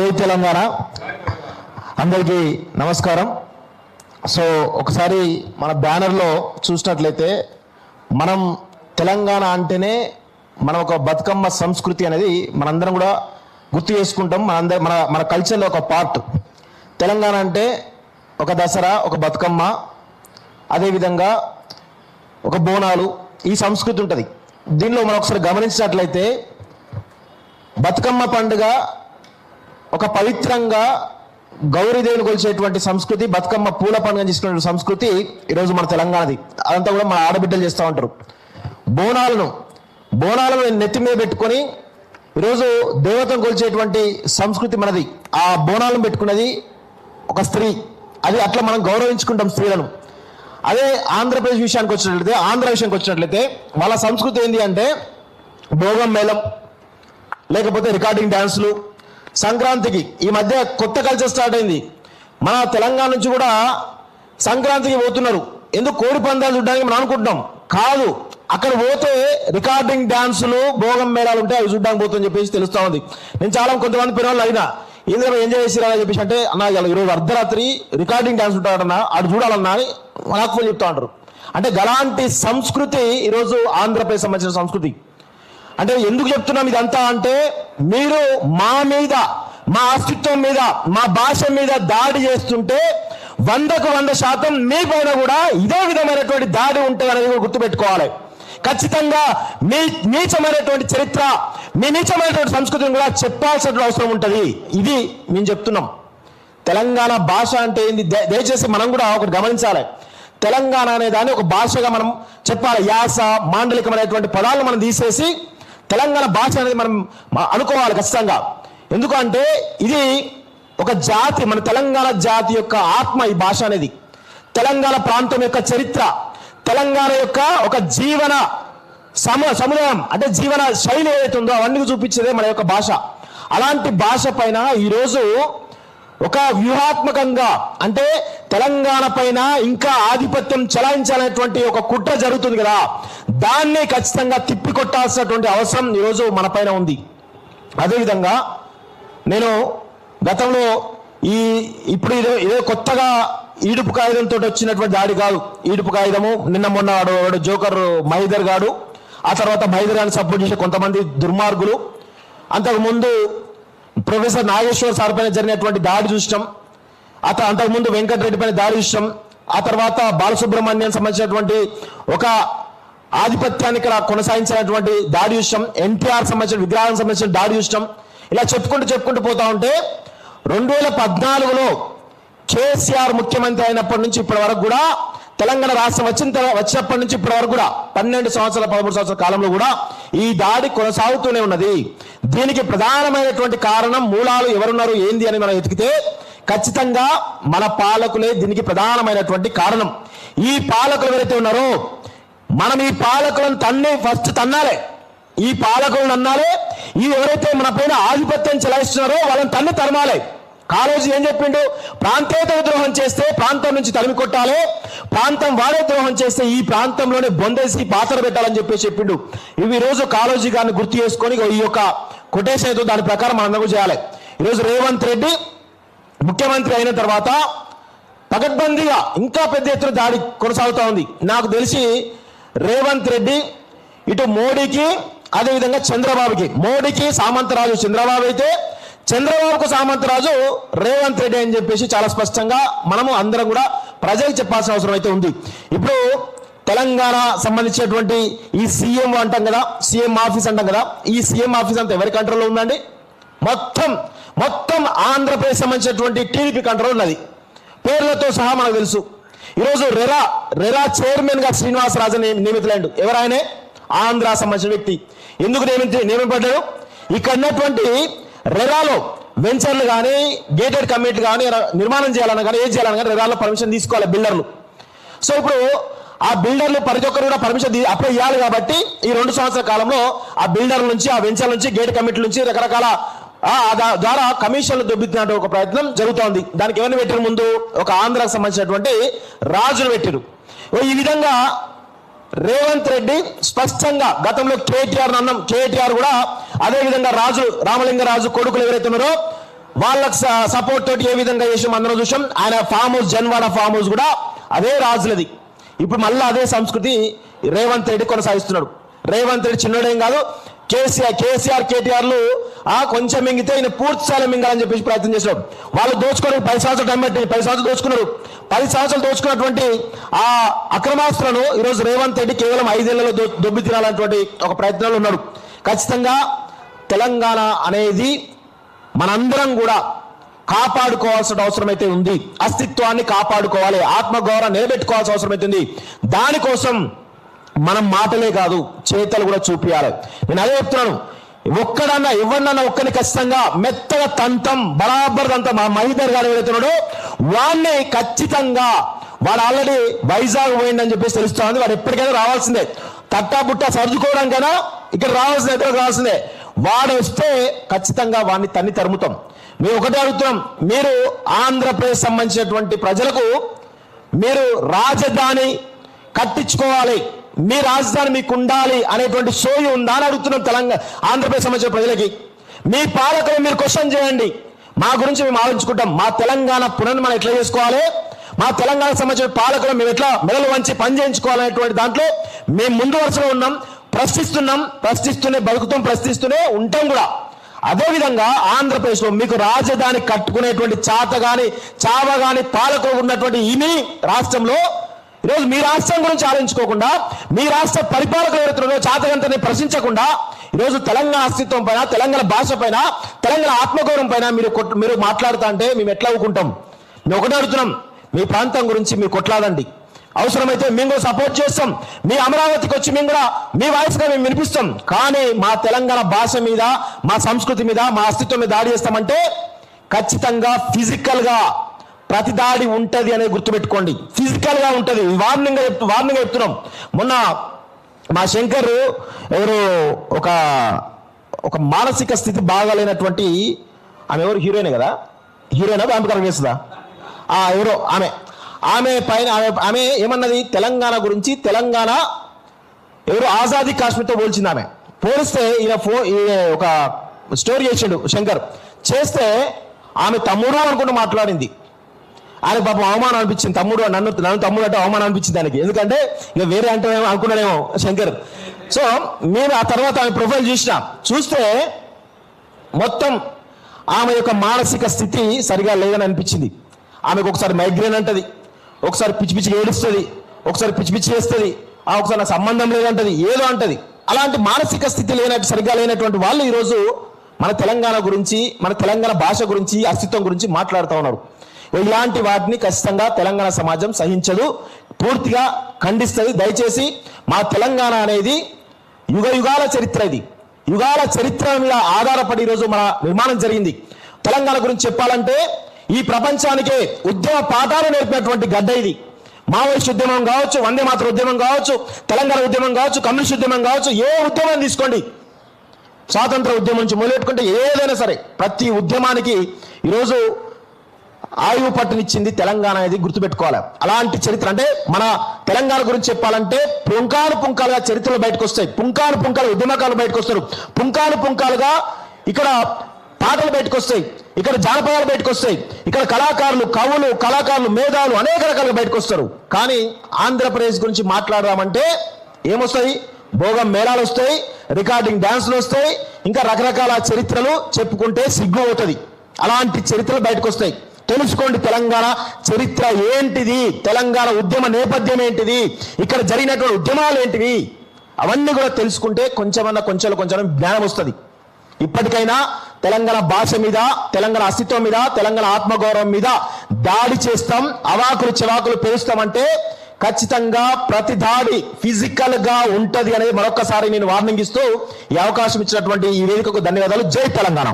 జై తెలంగాణ. అందరికీ నమస్కారం. సో ఒకసారి మన బ్యానర్లో చూసినట్లయితే మనం తెలంగాణ అంటేనే మనం ఒక బతుకమ్మ సంస్కృతి అనేది మనందరం కూడా గుర్తు చేసుకుంటాం. మన కల్చర్లో ఒక పార్ట్. తెలంగాణ అంటే ఒక దసరా, ఒక బతుకమ్మ, అదేవిధంగా ఒక బోనాలు, ఈ సంస్కృతి ఉంటుంది. దీనిలో మనం ఒకసారి గమనించినట్లయితే బతుకమ్మ పండుగ ఒక పవిత్రంగా గౌరీదేవిని కొలిచేటువంటి సంస్కృతి, బతుకమ్మ పూల పండుగ చేసుకునే సంస్కృతి ఈరోజు మన తెలంగాణది. అదంతా కూడా మన ఆడబిడ్డలు చేస్తూ ఉంటారు. బోనాలను నెత్తి మీద పెట్టుకొని ఈరోజు దేవతను కొలిచేటువంటి సంస్కృతి మనది. ఆ బోనాలను పెట్టుకున్నది ఒక స్త్రీ. అది అట్లా మనం గౌరవించుకుంటాం స్త్రీలను. అదే ఆంధ్రప్రదేశ్ విషయానికి వచ్చినట్లయితే వాళ్ళ సంస్కృతి ఏంటి అంటే భోగం మేళం, లేకపోతే రికార్డింగ్ డ్యాన్సులు. సంక్రాంతికి ఈ మధ్య కొత్త కల్చర్ స్టార్ట్ అయింది. మన తెలంగాణ నుంచి కూడా సంక్రాంతికి పోతున్నారు. ఎందుకు? కోడి పందాలు చూడడానికి మనం అనుకుంటున్నాం. కాదు, అక్కడ పోతే రికార్డింగ్ డ్యాన్సులు, భోగం మేళాలు ఉంటాయి, అవి చూడడానికి పోతుందని చెప్పేసి తెలుస్తూ ఉంది. నేను చాలా కొంతమంది పిల్లలు అయినా ఏంద్ర ఎంజాయ్ చేసిరా అని చెప్పేసి అంటే, అన్న ఈరోజు అర్ధరాత్రి రికార్డింగ్ డ్యాన్స్ ఉంటాడన్నా, అటు చూడాలన్నా అని నాకు ఫోన్ చెప్తా ఉంటారు. అంటే గలాంటి సంస్కృతి ఈరోజు ఆంధ్రప్రదేశ్ సంబంధించిన సంస్కృతి. అంటే ఎందుకు చెప్తున్నాం ఇదంతా అంటే, మీరు మా మీద, మా అస్తిత్వం మీద, మా భాష మీద దాడి చేస్తుంటే 100% మీ పైన కూడా ఇదే విధమైనటువంటి దాడి ఉంటుంది అనేది కూడా గుర్తుపెట్టుకోవాలి. ఖచ్చితంగా మీ నీచమైనటువంటి చరిత్ర, మీ నీచమైనటువంటి సంస్కృతిని కూడా చెప్పాల్సిన అవసరం ఉంటుంది. ఇది మేము చెప్తున్నాం. తెలంగాణ భాష అంటే ఏంది దయచేసి మనం కూడా ఒకటి గమనించాలి. తెలంగాణ అనే దాన్ని ఒక భాషగా మనం చెప్పాలి. యాస, మాండలికమైనటువంటి పదాలను మనం తీసేసి తెలంగాణ భాష అనేది మనం అనుకోవాలి ఖచ్చితంగా. ఎందుకంటే ఇది ఒక జాతి, మన తెలంగాణ జాతి యొక్క ఆత్మ ఈ భాష అనేది. తెలంగాణ ప్రాంతం యొక్క చరిత్ర, తెలంగాణ యొక్క ఒక జీవన సముదాయం, అంటే జీవన శైలి ఏదైతే ఉందో అవన్నీ చూపించేదే మన యొక్క భాష. అలాంటి భాష పైన ఈరోజు ఒక వ్యూహాత్మకంగా, అంటే తెలంగాణ పైన ఇంకా ఆధిపత్యం చెలాయించాలనేటువంటి ఒక కుట్ర జరుగుతుంది కదా, దాన్ని ఖచ్చితంగా తిప్పికొట్టాల్సినటువంటి అవసరం ఈరోజు మన పైన ఉంది. అదేవిధంగా నేను గతంలో ఇప్పుడు ఏదో కొత్తగా ఈడుపు కాగితంతో వచ్చినటువంటి దాడి కాదు. ఈడుపు కాగితము నిన్న మొన్న వాడు జోకర్ మహేదర్ గాడు, ఆ తర్వాత మహేదర్ గారిని సపోర్ట్ చేసే కొంతమంది దుర్మార్గులు, అంతకుముందు ప్రొఫెసర్ నాగేశ్వర్ సార్ పైన జరిగినటువంటి దాడి చూసినాం, అంతకుముందు వెంకటరెడ్డి పైన దాడి చూసినాం, ఆ తర్వాత బాలసుబ్రహ్మణ్యం సంబంధించినటువంటి ఒక ఆధిపత్యాన్ని ఇక్కడ కొనసాగించినటువంటి దాడి చూసినాం, ఎన్టీఆర్ సంబంధించిన విగ్రహానికి సంబంధించిన దాడి చూసినాం. ఇలా చెప్పుకుంటూ పోతా ఉంటే 2014లో కేసీఆర్ ముఖ్యమంత్రి అయినప్పటి నుంచి ఇప్పటి వరకు కూడా, తెలంగాణ రాష్ట్రం వచ్చినప్పటి నుంచి ఇప్పటి వరకు కూడా 13 సంవత్సరాల కాలంలో కూడా ఈ దాడి కొనసాగుతూనే ఉన్నది. దీనికి ప్రధానమైనటువంటి కారణం, మూలాలు ఎవరున్నారు ఏంది అని మనం వెతికితే ఖచ్చితంగా మన పాలకులే దీనికి ప్రధానమైనటువంటి కారణం. ఈ పాలకులు ఎవరైతే ఉన్నారో మనం ఈ పాలకులను ఫస్ట్ తన్నాలే. ఈ పాలకులను అన్నాలే. ఈ ఎవరైతే మన పైన ఆధిపత్యం చెలాయిస్తున్నారో వాళ్ళని తరమాలి. కాళోజీ ఏం చెప్పిండు? ప్రాంతేతర ద్రోహం చేస్తే ప్రాంతం నుంచి తరిమి కొట్టాలి, ప్రాంతం వాడే ద్రోహం చేస్తే ఈ ప్రాంతంలోనే బొందేసి పాత్ర పెట్టాలని చెప్పేసి చెప్పిండు. ఇవి రోజు కాళోజీ గారిని గుర్తు చేసుకొని ఈ యొక్క కొటేషన్ అయితే దాని ప్రకారం మనం చేయాలి. ఈరోజు రేవంత్ రెడ్డి ముఖ్యమంత్రి అయిన తర్వాత పకడ్బందీగా ఇంకా పెద్ద ఎత్తున దాడి కొనసాగుతూ ఉంది. నాకు తెలిసి రేవంత్ రెడ్డి ఇటు మోడీకి, అదేవిధంగా చంద్రబాబుకి, మోడీకి సామంతరాజు చంద్రబాబు అయితే చంద్రబాబుకు సామంతరాజు రేవంత్ రెడ్డి అని చెప్పేసి చాలా స్పష్టంగా మనము అందరం కూడా ప్రజలకు చెప్పాల్సిన అవసరం అయితే ఉంది. ఇప్పుడు తెలంగాణ సంబంధించినటువంటి ఈ సీఎం అంటాం కదా, సీఎం ఆఫీస్ అంటాం కదా, ఈ సీఎం ఆఫీస్ అంతా ఎవరి కంట్రోల్లో ఉందండి? మొత్తం ఆంధ్రప్రదేశ్ సంబంధించినటువంటి టీడీపీ కంట్రోల్ ఉన్నది, పేర్లతో సహా మనకు తెలుసు. ఈరోజు రెరా చైర్మన్ గా శ్రీనివాసరాజు నియమితులైండు. ఎవరాయనే? ఆంధ్ర సంబంధించిన వ్యక్తి. ఎందుకు నియమింపడ్డాడు? ఇక్కడ ఉన్నటువంటి రెరాలో వెంచర్లు కానీ, గేటెడ్ కమ్యూనిటీ కానీ నిర్మాణం చేయాలన్నా కానీ, ఏం చేయాలన్నా కానీ రెరాలో పర్మిషన్ తీసుకోవాలి బిల్డర్లు. సో ఇప్పుడు ఆ బిల్డర్లు ప్రతి ఒక్కరు కూడా పర్మిషన్ అప్లై చేయాలి. కాబట్టి ఈ 2 సంవత్సరాల కాలంలో ఆ బిల్డర్ల నుంచి, ఆ వెంచర్ల నుంచి, గేట్ కమిటీల నుంచి రకరకాల ద్వారా కమిషన్లు దొబ్బితున్నట్టు ఒక ప్రయత్నం జరుగుతోంది. దానికి ఎవరిని పెట్టిన ముందు ఒక ఆంధ్రాకు సంబంధించినటువంటి రాజును పెట్టిరు. ఈ విధంగా రేవంత్ రెడ్డి స్పష్టంగా గతంలో కేటీఆర్ కూడా అదేవిధంగా రామలింగరాజు కొడుకులు ఎవరైతే ఉన్నారో వాళ్ళకి సపోర్ట్ తోటి ఏ విధంగా చేసాం అందరం చూసాం. ఆయన farm house Janwada farm house కూడా అదే రాజులది. ఇప్పుడు మళ్ళీ అదే సంస్కృతి రేవంత్ రెడ్డి కొనసాగిస్తున్నాడు. రేవంత్ రెడ్డి చిన్నోడేం కాదు, కేసీఆర్ కేటీఆర్లు కొంచెం మింగితే ఈయన పూర్తి స్థాయిలో మింగాలని చెప్పేసి ప్రయత్నం చేశాడు. వాళ్ళు దోచుకోవడానికి 10 సంవత్సరాలు టైం పెట్టి 10 సంవత్సరాలు దోచుకున్నారు. 10 సంవత్సరాలు దోచుకున్నటువంటి ఆ అక్రమాస్తులను ఈరోజు రేవంత్ రెడ్డి కేవలం 5 ఏళ్లలో దొబ్బి తినాలన్నటువంటి ఒక ప్రయత్నంలో ఉన్నాడు. ఖచ్చితంగా తెలంగాణ అనేది మనందరం కూడా కాపాడుకోవాల్సిన అవసరం అయితే ఉంది. అస్తిత్వాన్ని కాపాడుకోవాలి, ఆత్మగౌరవం నిలబెట్టుకోవాల్సిన అవసరం అయితే ఉంది. దానికోసం మనం మాటలే కాదు చేతలు కూడా చూపించాలి. నేను అదే చెప్తున్నాను, ఒక్కడన్నా ఎవరినన్నా ఒక్కరిని ఖచ్చితంగా మెత్తగా తంతం బరాబర్ తంతం మహిదర్ గారు ఎవరైతున్నాడో వాడిని ఖచ్చితంగా, వాడు ఆల్రెడీ వైజాగ్ పోయిందని చెప్పేసి తెలుస్తా ఉంది. వాడు ఎప్పటికైనా రావాల్సిందే, తట్టా బుట్టా సర్దుకోవడానికైనా ఇక్కడ రావాల్సిందే, ఎక్కడ రావాల్సిందే. వాడు వస్తే ఖచ్చితంగా వాడిని తన్ని తరుముతాం. మేము ఒకటే అడుగుతున్నాం, మీరు ఆంధ్రప్రదేశ్ సంబంధించినటువంటి ప్రజలకు మీరు రాజధాని కట్టించుకోవాలి, మీ రాజధాని మీకు ఉండాలి అనేటువంటి సోయి ఉందా అని అడుగుతున్నాం. తెలంగాణ ఆంధ్రప్రదేశ్ సంబంధించిన ప్రజలకి మీ పాలకులు మీరు క్వశ్చన్ చేయండి. మా గురించి మేము ఆలోచించుకుంటాం. మా తెలంగాణ పునర్నిర్మాణం ఎట్లా చేసుకోవాలి, మా తెలంగాణ సంబంధించిన పాలకులు మేము ఎట్లా మెడలు వంచి పని చేయించుకోవాలనేటువంటి దాంట్లో మేము ముందు వరుసలో ఉన్నాం. ప్రశ్నిస్తూనే బతుకుతాం, ప్రశ్నిస్తూనే ఉంటాం కూడా. అదేవిధంగా ఆంధ్రప్రదేశ్లో మీకు రాజధాని కట్టుకునేటువంటి చావ గాని పాలకులు ఉన్నటువంటి ఈ రాష్ట్రంలో ఈరోజు మీ రాష్ట్రం గురించి ఆలోచించుకోకుండా, మీ రాష్ట్ర పరిపాలకులు ఎవరైతే చాతకంతని ప్రశ్నించకుండా ఈరోజు తెలంగాణ అస్తిత్వం పైన, తెలంగాణ భాష పైన, తెలంగాణ ఆత్మగౌరవం పైన మీరు మాట్లాడుతా అంటే మేము ఎట్లా ఊరుకుంటాం? మేము ఒకటే అడుగుతున్నాం, మీ ప్రాంతం గురించి మీరు కొట్లాడండి, అవసరమైతే మేము కూడా సపోర్ట్ చేస్తాం. మీ అమరావతికి వచ్చి మేము కూడా మీ వాయిస్గా మేము వినిపిస్తాం. కానీ మా తెలంగాణ భాష మీద, మా సంస్కృతి మీద, మా అస్తిత్వం మీద దాడి చేస్తామంటే ఖచ్చితంగా ఫిజికల్ గా ప్రతి దాడి ఉంటది అనేది గుర్తుపెట్టుకోండి. ఫిజికల్ గా ఉంటది. వార్నింగ్ చెప్తున్నాం. మొన్న మా శంకర్ ఎవరు ఒక మానసిక స్థితి బాగాలేనటువంటి ఆమె, ఎవరు హీరోయిన్ కదా, హీరోయినా వ్యాంపకరం చేస్తుందా, ఎవరో ఆమె పైన ఆమె ఏమన్నది, తెలంగాణ గురించి, తెలంగాణ ఎవరు ఆజాదీ కాశ్మీర్తో పోల్చింది. ఆమె పోలిస్తే ఈయన ఒక స్టోరీ చేసాడు శంకర్, చేస్తే ఆమె తమ్ముడు అనుకుంటూ మాట్లాడింది. ఆయన పాపం అవమానం అనిపించింది. నన్ను తమ్ముడు అంటే అవమానం అనిపించింది దానికి. ఎందుకంటే ఇక వేరే అంటే అనుకున్నాడేమో శంకర్. సో నేను ఆ తర్వాత ఆమె ప్రొఫైల్ చూస్తే మొత్తం ఆమె యొక్క మానసిక స్థితి సరిగా లేదని అనిపించింది. ఆమెకు ఒకసారి మైగ్రేన్ అంటది, ఒకసారి పిచ్చి పిచ్చి ఏడుస్తుంది, ఒకసారి పిచ్చి పిచ్చి చేస్తుంది, ఒకసారి నాకు సంబంధం లేదంటది, ఏదో అంటది. అలాంటి మానసిక స్థితి సరిగా లేనటువంటి వాళ్ళు ఈరోజు మన తెలంగాణ గురించి, మన తెలంగాణ భాష గురించి, అస్తిత్వం గురించి మాట్లాడుతూ ఉన్నారు. ఇలాంటి వాటిని ఖచ్చితంగా తెలంగాణ సమాజం సహించదు, పూర్తిగా ఖండిస్తుంది. దయచేసి మా తెలంగాణ అనేది యుగాల చరిత్ర, ఇది యుగాల చరిత్ర మీద ఆధారపడి ఈరోజు మన నిర్మాణం జరిగింది. తెలంగాణ గురించి చెప్పాలంటే ఈ ప్రపంచానికే ఉద్యమ పాఠాలు నేర్పినటువంటి గడ్డ ఇది. మావోయిస్ట్ ఉద్యమం కావచ్చు, వందే మాతర ఉద్యమం కావచ్చు, తెలంగాణ ఉద్యమం కావచ్చు, కమ్యూనిస్ట్ ఉద్యమం కావచ్చు, ఏ ఉద్యమం తీసుకోండి, స్వాతంత్ర ఉద్యమం నుంచి మొదలెట్టుకుంటే ఏదైనా సరే ప్రతి ఉద్యమానికి ఈరోజు ఆయువు పట్టునిచ్చింది తెలంగాణ అనేది గుర్తుపెట్టుకోవాలి. అలాంటి చరిత్ర, అంటే మన తెలంగాణ గురించి చెప్పాలంటే పుంకాలుగా చరిత్రలు బయటకు వస్తాయి, పుంకాలు ఉద్యమకాలు బయటకు వస్తారు, పుంకాలుగా ఇక్కడ పాటలు బయటకు వస్తాయి, ఇక్కడ జానపదాలు బయటకు వస్తాయి, ఇక్కడ కళాకారులు మేధావులు అనేక రకాలుగా బయటకు వస్తారు. కానీ ఆంధ్రప్రదేశ్ గురించి మాట్లాడదామంటే ఏమొస్తాయి? భోగం మేళాలు వస్తాయి, రికార్డింగ్ డాన్సులు వస్తాయి, ఇంకా రకరకాల చరిత్రలు చెప్పుకుంటే సిగ్గు అవుతుంది. అలాంటి చరిత్రలు బయటకు వస్తాయి. తెలుసుకోండి తెలంగాణ చరిత్ర ఏంటిది, తెలంగాణ ఉద్యమ నేపథ్యం ఏంటిది, ఇక్కడ జరిగినటువంటి ఉద్యమాలు ఏంటివి, అవన్నీ కూడా తెలుసుకుంటే కొంచెం జ్ఞానం వస్తుంది. ఇప్పటికైనా తెలంగాణ భాష మీద, తెలంగాణ అస్తిత్వం మీద, తెలంగాణ ఆత్మగౌరవం మీద దాడి చేస్తాం, అవాకులు చెవాకులు పేరుస్తామంటే ఖచ్చితంగా ప్రతి దాడి ఫిజికల్ గా ఉంటది అనేది మరొకసారి నేను వార్నింగ్ ఇస్తూ ఈ అవకాశం ఇచ్చినటువంటి ఈ వేదికకు ధన్యవాదాలు. జై తెలంగాణ.